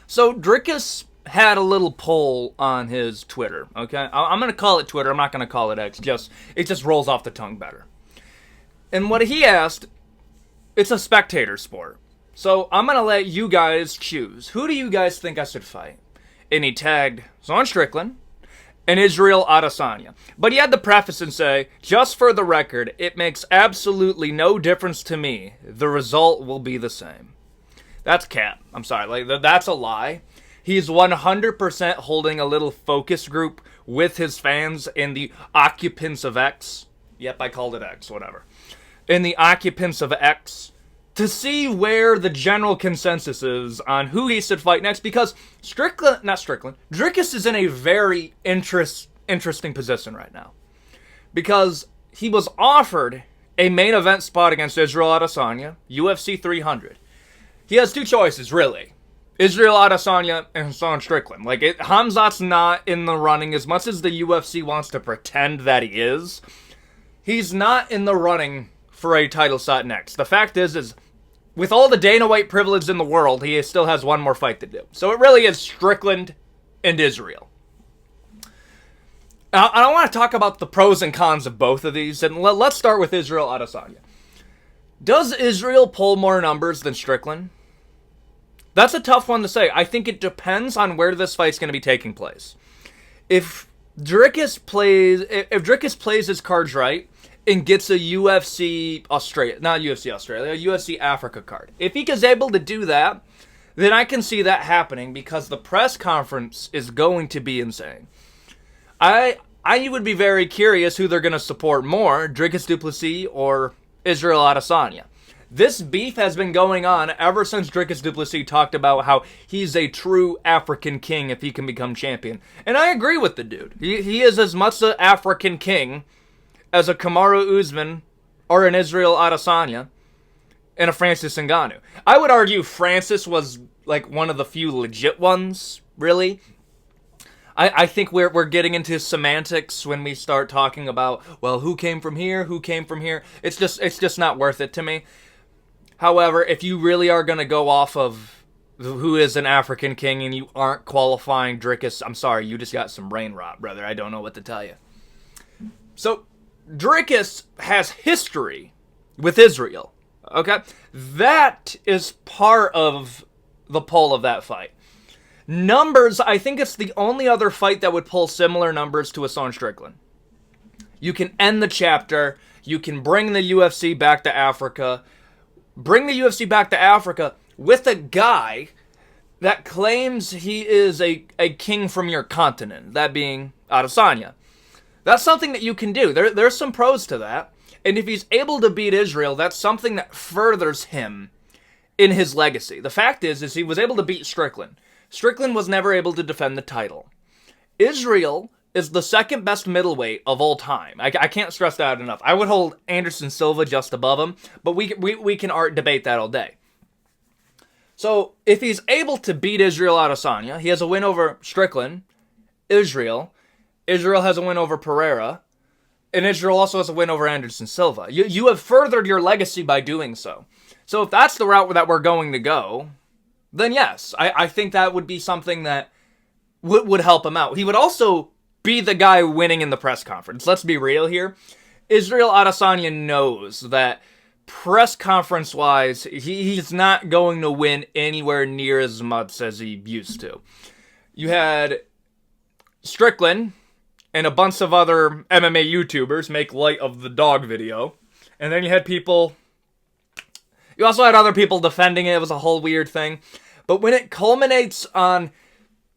So Dricus had a little poll on his Twitter. Okay, I'm gonna call it Twitter. I'm not gonna call it X. It just rolls off the tongue better. And what he asked, it's a spectator sport. So I'm gonna let you guys choose. Who do you guys think I should fight? And he tagged Sean Strickland and Isreal Adesanya. But he had to preface and say, just for the record, it makes absolutely no difference to me. The result will be the same. That's cap. I'm sorry. That's a lie. He's 100% holding a little focus group with his fans in the occupants of X. Yep, I called it X, whatever. In the occupants of X to see where the general consensus is on who he should fight next, because Dricus is in a very interesting position right now. Because he was offered a main event spot against Isreal Adesanya, UFC 300. He has two choices, really. Isreal Adesanya and Sean Strickland. Hamzat's not in the running as much as the UFC wants to pretend that he is. He's not in the running for a title shot next. The fact is with all the Dana White privilege in the world, he still has one more fight to do. So it really is Strickland and Isreal. Now, I want to talk about the pros and cons of both of these, and let's start with Isreal Adesanya. Does Isreal pull more numbers than Strickland? That's a tough one to say. I think it depends on where this fight's going to be taking place. If Dricus plays his cards right and gets a UFC Australia, not UFC Australia, a UFC Africa card. If he is able to do that, then I can see that happening because the press conference is going to be insane. I would be very curious who they're going to support more, Dricus du Plessis or Isreal Adesanya. This beef has been going on ever since Dricus du Plessis talked about how he's a true African king if he can become champion. And I agree with the dude. He is as much an African king as a Kamaru Usman or an Isreal Adesanya and a Francis Ngannou. I would argue Francis was one of the few legit ones, really. I think we're getting into semantics when we start talking about, well, who came from here, who came from here. It's just not worth it to me. However, if you really are going to go off of who is an African king and you aren't qualifying Dricus, I'm sorry, you just got some brain rot, brother. I don't know what to tell you. So, Dricus has history with Isreal, okay? That is part of the pull of that fight. Numbers, I think it's the only other fight that would pull similar numbers to a Sean Strickland. You can end the chapter. You can bring the UFC back to Africa. Bring the UFC back to Africa with a guy that claims he is a king from your continent, that being Adesanya. That's something that you can do. There's some pros to that. And if he's able to beat Isreal, that's something that furthers him in his legacy. The fact is he was able to beat Strickland. Strickland was never able to defend the title. Isreal is the second best middleweight of all time. I can't stress that enough. I would hold Anderson Silva just above him, but we can debate that all day. So if he's able to beat Isreal Adesanya, he has a win over Strickland, Isreal has a win over Pereira, and Isreal also has a win over Anderson Silva. You have furthered your legacy by doing so. So if that's the route that we're going to go, then yes, I think that would be something that would help him out. He would also be the guy winning in the press conference. Let's be real here. Isreal Adesanya knows that press conference-wise, he's not going to win anywhere near as much as he used to. You had Strickland and a bunch of other MMA YouTubers make light of the dog video. And then you had you also had other people defending it. It was a whole weird thing. But when it culminates on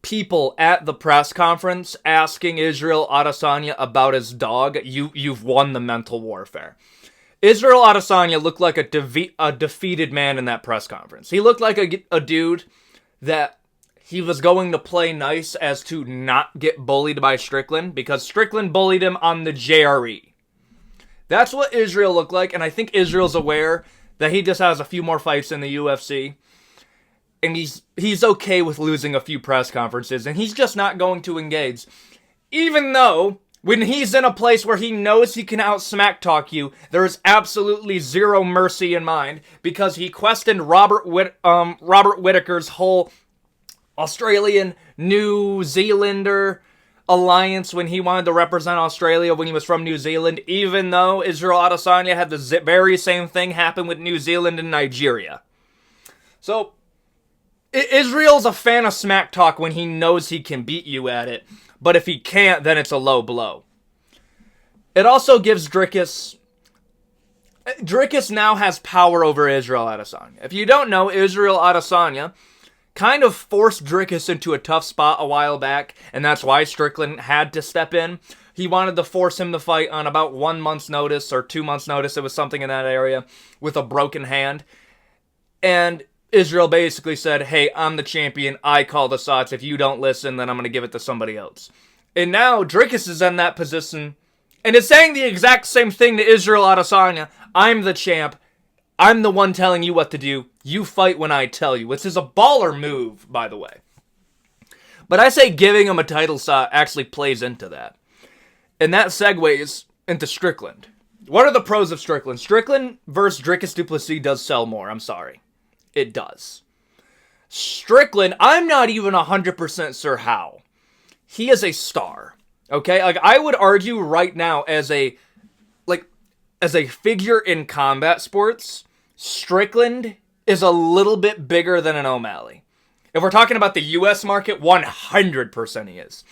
people at the press conference asking Isreal Adesanya about his dog, you've won the mental warfare. Isreal Adesanya looked like a defeated man in that press conference. He looked like a dude that he was going to play nice as to not get bullied by Strickland because Strickland bullied him on the JRE. That's what Isreal looked like, and I think Israel's aware that he just has a few more fights in the UFC, and he's okay with losing a few press conferences, and he's just not going to engage. Even though, when he's in a place where he knows he can out-smack talk you, there is absolutely zero mercy in mind, because he questioned Robert Whittaker's whole Australian, New Zealander alliance when he wanted to represent Australia when he was from New Zealand, even though Isreal Adesanya had the very same thing happen with New Zealand and Nigeria. So, Israel's a fan of smack talk when he knows he can beat you at it, but if he can't, then it's a low blow. It also gives Dricus now has power over Isreal Adesanya. If you don't know, Isreal Adesanya kind of forced Dricus into a tough spot a while back, and that's why Strickland had to step in. He wanted to force him to fight on about 1 month's notice or 2 months' notice. It was something in that area with a broken hand. And Isreal basically said, hey, I'm the champion. I call the shots. If you don't listen, then I'm going to give it to somebody else. And now Dricus is in that position and is saying the exact same thing to Isreal Adesanya. I'm the champ. I'm the one telling you what to do. You fight when I tell you. Which is a baller move, by the way. But I say giving him a title shot actually plays into that. And that segues into Strickland. What are the pros of Strickland? Strickland versus Dricus du Plessis does sell more. I'm sorry. It does. Strickland, I'm not even 100% sure how. He is a star. Okay? Like, I would argue right now as a figure in combat sports, Strickland is a little bit bigger than an O'Malley. If we're talking about the US market, 100% he is.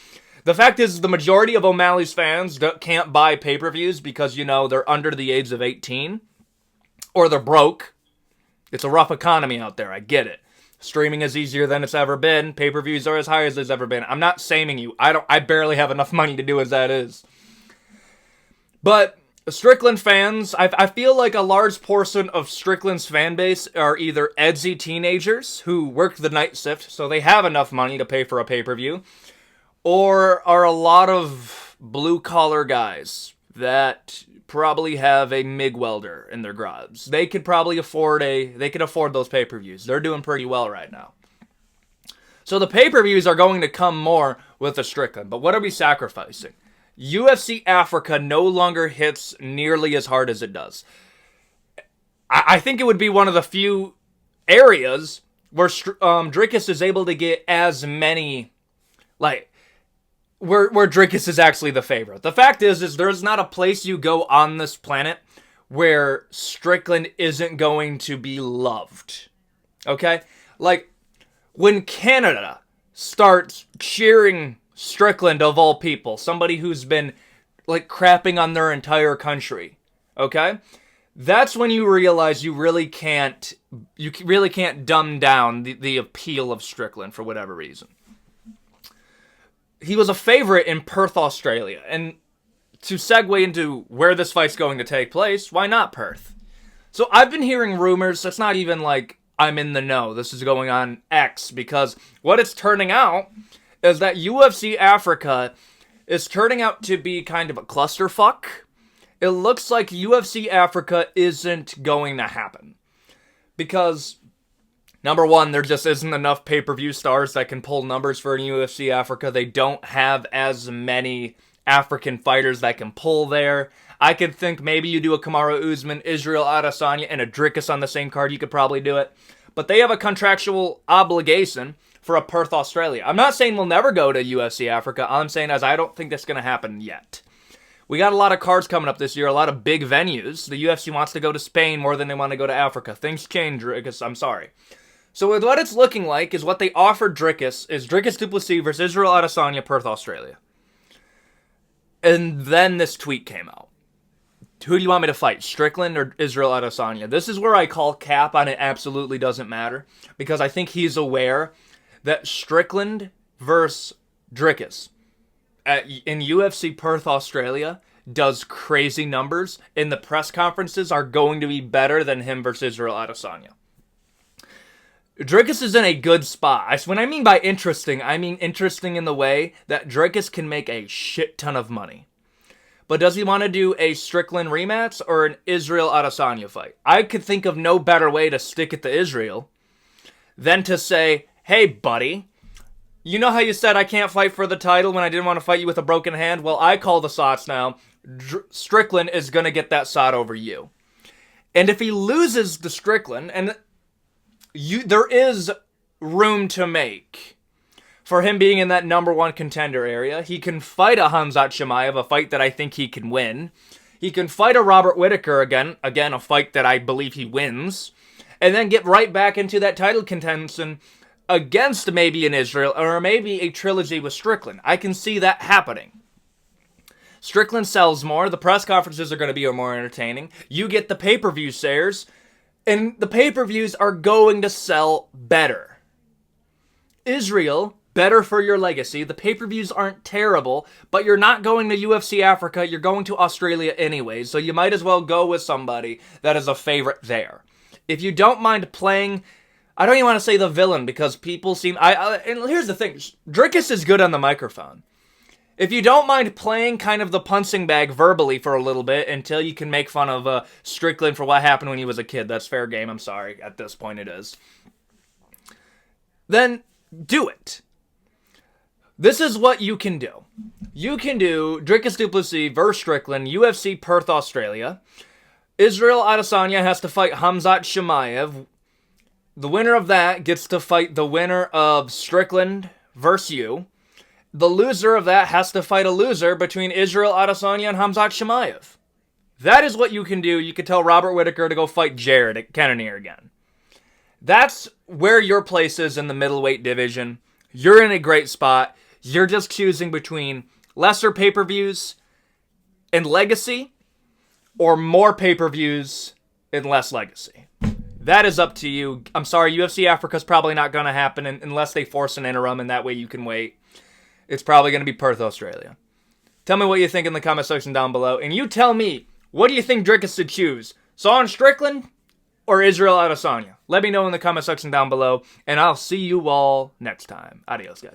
The fact is, the majority of O'Malley's fans can't buy pay-per-views because, they're under the age of 18. Or they're broke. It's a rough economy out there, I get it. Streaming is easier than it's ever been. Pay-per-views are as high as it's ever been. I'm not shaming you. I barely have enough money to do as that is. But Strickland fans, I feel like a large portion of Strickland's fan base are either edgy teenagers who work the night shift, so they have enough money to pay for a pay-per-view, or are a lot of blue-collar guys that probably have a MIG welder in their garage. They could probably afford those pay-per-views. They're doing pretty well right now. So the pay-per-views are going to come more with the Strickland. But what are we sacrificing? UFC Africa no longer hits nearly as hard as it does. I think it would be one of the few areas where Dricus is able to get as many, where Dricus is actually the favorite. The fact is there's not a place you go on this planet where Strickland isn't going to be loved. Okay? Like, when Canada starts cheering Strickland, of all people, somebody who's been, crapping on their entire country, okay? That's when you realize you really can't dumb down the appeal of Strickland for whatever reason. He was a favorite in Perth, Australia. And to segue into where this fight's going to take place, why not Perth? So I've been hearing rumors. It's not even like I'm in the know. This is going on X, because what it's turning out is that UFC Africa is turning out to be kind of a clusterfuck. It looks like UFC Africa isn't going to happen. Because, number one, there just isn't enough pay-per-view stars that can pull numbers for UFC Africa. They don't have as many African fighters that can pull there. I could think maybe you do a Kamaru Usman, Isreal Adesanya, and a Dricus on the same card. You could probably do it. But they have a contractual obligation for a Perth, Australia. I'm not saying we'll never go to UFC Africa. All I'm saying is I don't think that's going to happen yet. We got a lot of cards coming up this year, a lot of big venues. The UFC wants to go to Spain more than they want to go to Africa. Things change, Dricus. I'm sorry. So with what it's looking like is what they offered Dricus is Dricus du Plessis versus Isreal Adesanya, Perth, Australia. And then this tweet came out. Who do you want me to fight, Strickland or Isreal Adesanya? This is where I call cap on it absolutely doesn't matter, because I think he's aware that Strickland versus Dricus in UFC Perth, Australia, does crazy numbers, and the press conferences are going to be better than him versus Isreal Adesanya. Dricus is in a good spot. When I mean by interesting, I mean interesting in the way that Dricus can make a shit ton of money. But does he want to do a Strickland rematch or an Isreal Adesanya fight? I could think of no better way to stick it to Isreal than to say, hey, buddy, you know how you said I can't fight for the title when I didn't want to fight you with a broken hand? Well, I call the shots now. Strickland is going to get that shot over you. And if he loses to Strickland, and there is room to make for him being in that #1 contender area. He can fight a Khamzat Chimaev, a fight that I think he can win. He can fight a Robert Whittaker again, a fight that I believe he wins. And then get right back into that title contention against maybe an Isreal or maybe a trilogy with Strickland. I can see that happening. Strickland sells more. The press conferences are going to be more entertaining. You get the pay-per-view shares, and the pay-per-views are going to sell better. Isreal, better for your legacy. The pay-per-views aren't terrible, but you're not going to UFC Africa. You're going to Australia anyways, so you might as well go with somebody that is a favorite there. If you don't mind playing, I don't even want to say the villain because people seem... and here's the thing. Dricus is good on the microphone. If you don't mind playing kind of the punching bag verbally for a little bit until you can make fun of Strickland for what happened when he was a kid, that's fair game, I'm sorry, at this point it is. Then do it. This is what you can do. You can do Dricus du Plessis versus Strickland, UFC Perth, Australia. Isreal Adesanya has to fight Khamzat Chimaev. The winner of that gets to fight the winner of Strickland versus you. The loser of that has to fight a loser between Isreal Adesanya and Khamzat Chimaev. That is what you can do. You can tell Robert Whittaker to go fight Jared at Cannonier again. That's where your place is in the middleweight division. You're in a great spot. You're just choosing between lesser pay-per-views and legacy or more pay-per-views and less legacy. That is up to you. I'm sorry, UFC Africa's probably not going to happen unless they force an interim, and that way you can wait. It's probably going to be Perth, Australia. Tell me what you think in the comment section down below. And you tell me, what do you think Dricus should choose? Saul Strickland or Isreal Adesanya? Let me know in the comment section down below. And I'll see you all next time. Adios, guys.